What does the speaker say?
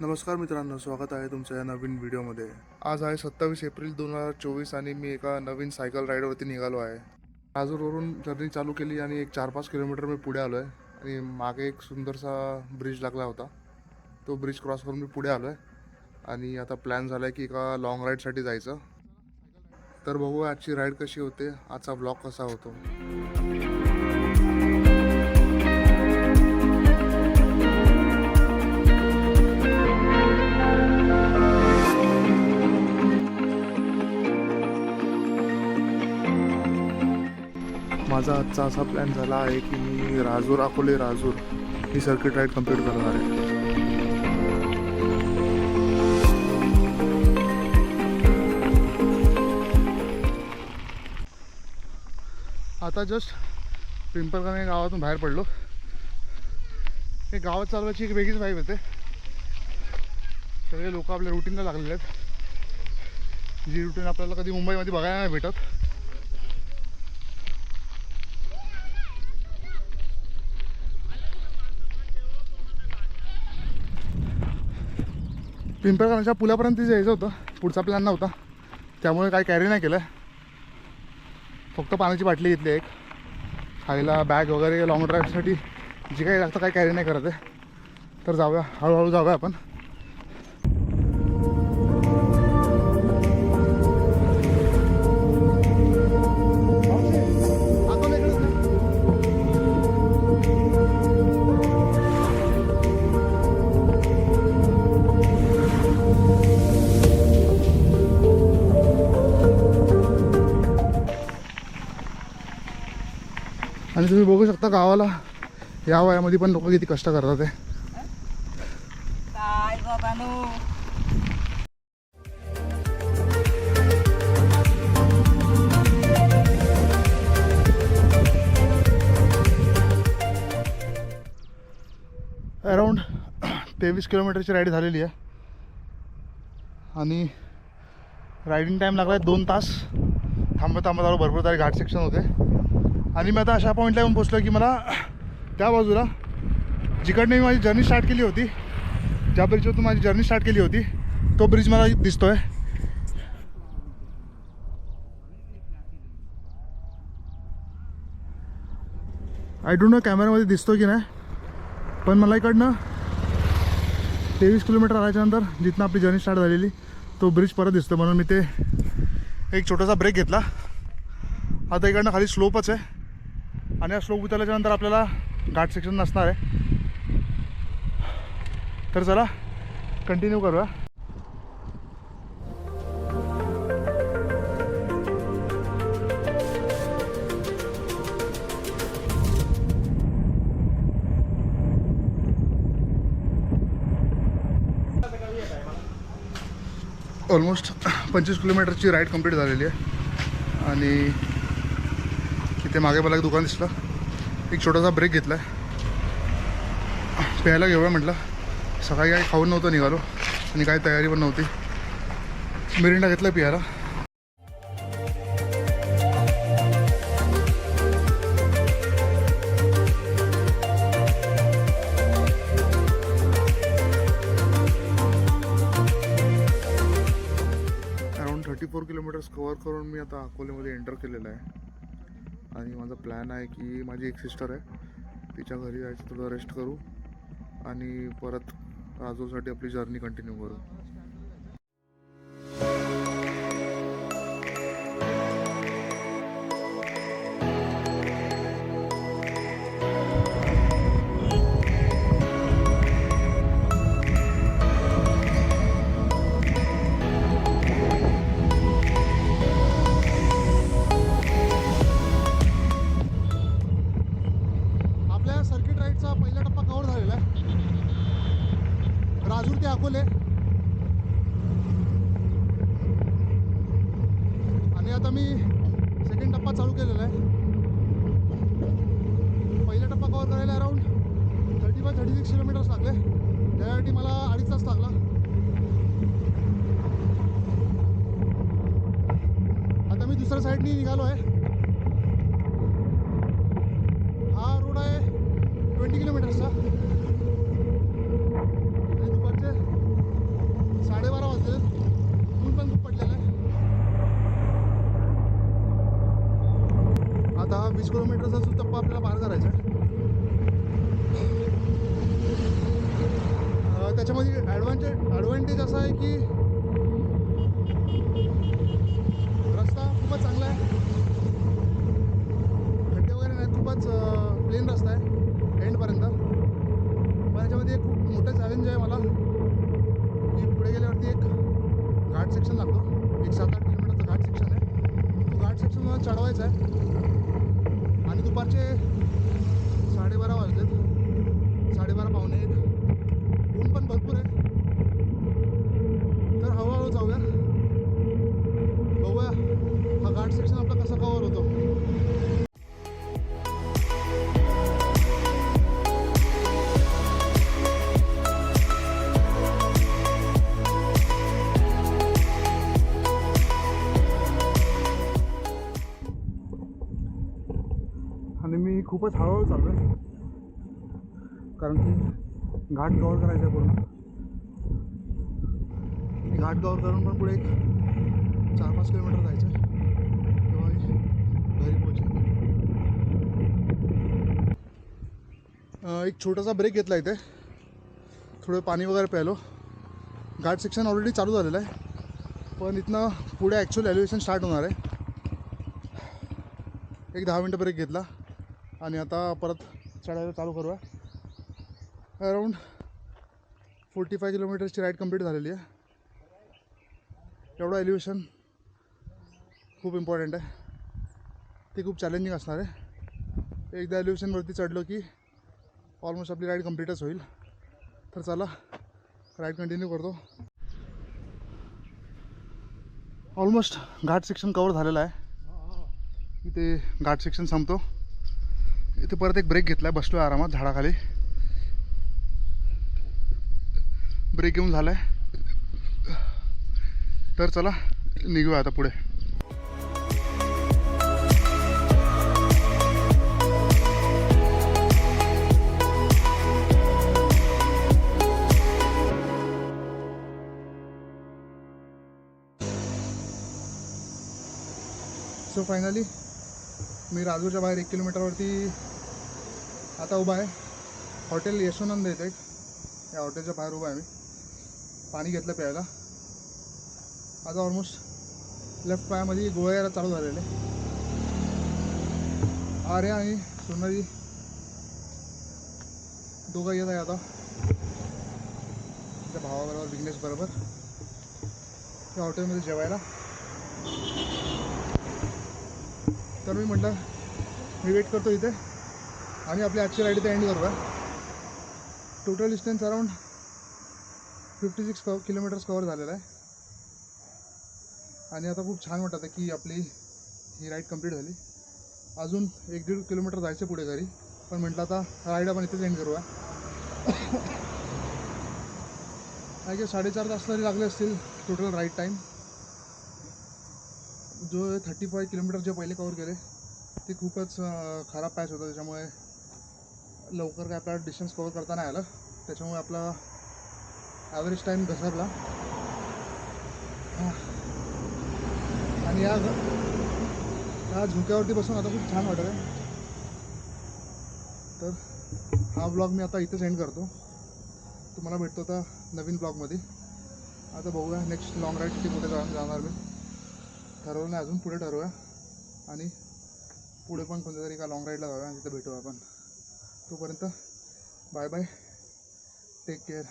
नमस्कार मित्रांनो, स्वागत आहे तुमच्या या नवीन व्हिडिओमध्ये. आज आहे 27 एप्रिल 2024 आणि मी एका नवीन सायकल राईडवरती निघालो आहे. राजूरवरून जर्नी चालू केली आणि एक 4-5 किलोमीटर मी पुढे आलो आहे आणि मागे एक सुंदरसा ब्रिज लागला होता. तो ब्रिज क्रॉस करून मी पुढे आलो आहे आणि आता प्लॅन झाला आहे की एका लाँग राईडसाठी जायचं. तर बघू आजची राईड कशी होते, आजचा ब्लॉग कसा होतो. माझा आजचा असा प्लॅन झाला आहे की मी राजूर ही सर्किट राईड कंप्लीट करणार आहे. आता जस्ट पिंपळगाव गावातून बाहेर पडलो. हे गावात चालवायची एक वेगळीच वाईब येते. सगळे लोक आपल्या रुटीनला लागलेले आहेत, जी रुटीन आपल्याला कधी मुंबईमध्ये बघायला नाही भेटत. पिंपळगावच्या पुलापर्यंत जायचं होतं, पुढचा प्लॅन नव्हता, त्यामुळे काही कॅरी नाही केलं. फक्त पाण्याची बाटली घेतली एक, खायला बॅग वगैरे. लॉंग ड्राईव्हसाठी जे काही लागतं काही कॅरी नाही करत आहे. तर जाऊया, हळूहळू जाऊया आपण. आणि तुम्ही बघू शकता गावाला या वयामध्ये पण लोक किती कष्ट करतात. काय बाबांनो, अराऊंड 23 किलोमीटरची राईड झालेली आहे आणि रायडिंग टाईम लागला आहे 2 तास. थांबत आलो, भरपूर सारे घाट सेक्शन होते आणि मी आता अशा पॉईंटला येऊन पोचलो की मला त्या बाजूला जिकडनं मी माझी जर्नी स्टार्ट केली होती, ज्या ब्रिजवरून माझी जर्नी स्टार्ट केली होती, तो ब्रिज मला दिसतोय. आय डोंट नो कॅमेऱ्यामध्ये दिसतो की नाही, पण मला इकडनं 23 किलोमीटर आल्याच्यानंतर जिथनं आपली जर्नी स्टार्ट झालेली तो ब्रिज परत दिसतो. म्हणून मी ते एक छोटासा ब्रेक घेतला. आता इकडनं खाली स्लोपच आहे आणि या स्लोप उतरल्याच्यानंतर आपल्याला घाट सेक्शन नसणार आहे. तर चला कंटिन्यू करूया. ऑलमोस्ट 25 किलोमीटरची राईड कंप्लीट झालेली आहे आणि इथे मागे मला एक दुकान दिसलं. एक छोटासा ब्रेक घेतला आहे, प्यायला घेऊया म्हटलं. सकाळी काही खाऊन नव्हतं निघालो आणि काही तयारी पण नव्हती. मिरिंडा घेतला प्यायला. अराऊंड 34 किलोमीटर्स कवर करून मी आता अकोल्यामध्ये एंटर केलेलं आहे आणि माझा प्लॅन आहे की माझी एक सिस्टर आहे, तिच्या घरी जायचं, थोडं रेस्ट करू आणि परत राजूरसाठी आपली जर्नी कंटिन्यू करू. आपल्या सर्किट राईडचा पहिला टप्पा कव्हर झालेला आहे, राजूर ते अकोले. आणि आता मी सेकंड टप्पा चालू केलेला आहे. पहिला टप्पा कव्हर करायला अराऊंड 35-36 किलोमीटर्स लागले. त्यासाठी मला 2.5 तास लागला. आता मी दुसऱ्या साईडनी निघालो आहे. हा रोड आहे 20 किलोमीटर्सचा आणि दुपारचे त्याच्यामध्ये ॲडव्हान्टेज असा आहे की रस्ता खूपच चांगला आहे, खड्डे वगैरे नाही, खूपच प्लेन रस्ता आहे एंडपर्यंत. पण याच्यामध्ये एक खूप मोठं चॅलेंज आहे मला की पुढे गेल्यावरती एक घाट सेक्शन लागतो, एक 7-8 किलोमीटरचा घाट सेक्शन आहे. तो घाट सेक्शन मला चढवायचा आहे आणि दुपारचे 12:30 वाजलेत, 12:30 पावणे 1. ऊन पण भरपूर आहे, तर हळूहळू जाऊया, बघूया हा घाट सेक्शन आपला कसा कवर होतो. आणि मी खूपच हळूहळू चाललो आहे कारण की घाट कवर करायचं आहे पूर्ण. मी घाट कवर करून पण पुढे एक 4-5 किलोमीटर जायचं आहे, तेव्हा मी घरी पोहोचेन. एक छोटासा ब्रेक घेतला इथे, थोडं पाणी वगैरे प्यायलो. घाट सेक्शन ऑलरेडी चालू झालेलं आहे, पण इथनं पुढे ॲक्च्युअल एलिव्हेशन स्टार्ट होणार आहे. एक 10 मिनटं ब्रेक घेतला आणि आता परत चढायला चालू करूया. अराऊंड 45 किलोमीटरची राईड कंप्लीट झालेली आहे. एवढं एलिव्हेशन खूप इम्पॉर्टंट आहे, ते खूप चॅलेंजिंग असणार आहे. एकदा एलिव्हेशनवरती चढलो की ऑलमोस्ट आपली राईड कंप्लीटच होईल. तर चला राईड कंटिन्यू करतो. ऑलमोस्ट घाट सेक्शन कवर झालेला आहे. इथे घाट सेक्शन संपतो, इथे परत एक ब्रेक घेतला आहे, बसलो आहे आरामात झाडाखाली. ब्रेक घेऊन झाला आहे, तर चला निघूया आता पुढे. सो फायनली मी राजूरच्या बाहेर 1 किलोमीटरवरती आता उभा आहे. हॉटेल यशोनंद येते, या हॉटेलच्या बाहेर उभा आहे मी. पाणी घेतलं प्यायला. आता ऑलमोस्ट लेफ्ट पायामध्ये गोळा यायला चालू झालेले. आर्या आणि सोनाली दोघं येत आहे आता त्या भावाबरोबर, विघ्नेश बरोबर त्या हॉटेलमध्ये जेवायला. तर मी म्हटलं मी वेट करतो इथे आणि आपली आजची राईड इथे एंड करूया. Total distance around 56 kilometres cover झालेला आहे आणि आता खूप छान वाटतं आहे की आपली ही राईड कंप्लीट झाली. अजून 1-1.5 किलोमीटर जायचं पुढे घरी, पण म्हटलं आता राईड आपण इथेच एंड करूया. काय की 4.5 तास तरी लागले असतील टोटल राईड टाईम. जो 35 किलोमीटर जे पहिले कवर केले ते खूपच खराब पॅच होतं, त्याच्यामुळे लवकर काय आपल्याला डिस्टन्स कवर करता नाही आलं. त्याच्यामुळे आपला ॲव्हरेज टाईम घसरला. आणि या झोक्यावरती बसून आता खूप छान वाटत आहे. तर हा ब्लॉग मी आता इथेच एंड करतो. तुम्हाला भेटतो आता नवीन ब्लॉगमध्ये. आता बघूया नेक्स्ट लॉंग राईडसाठी कुठे जाणार मी ठरवलं नाही अजून, पुढे ठरवूया आणि पुढे पण कोणत्या तरी का लॉंग राईडला जाऊया आणि तिथे भेटूया आपण. तोपर्यंत बाय बाय, टेक केअर.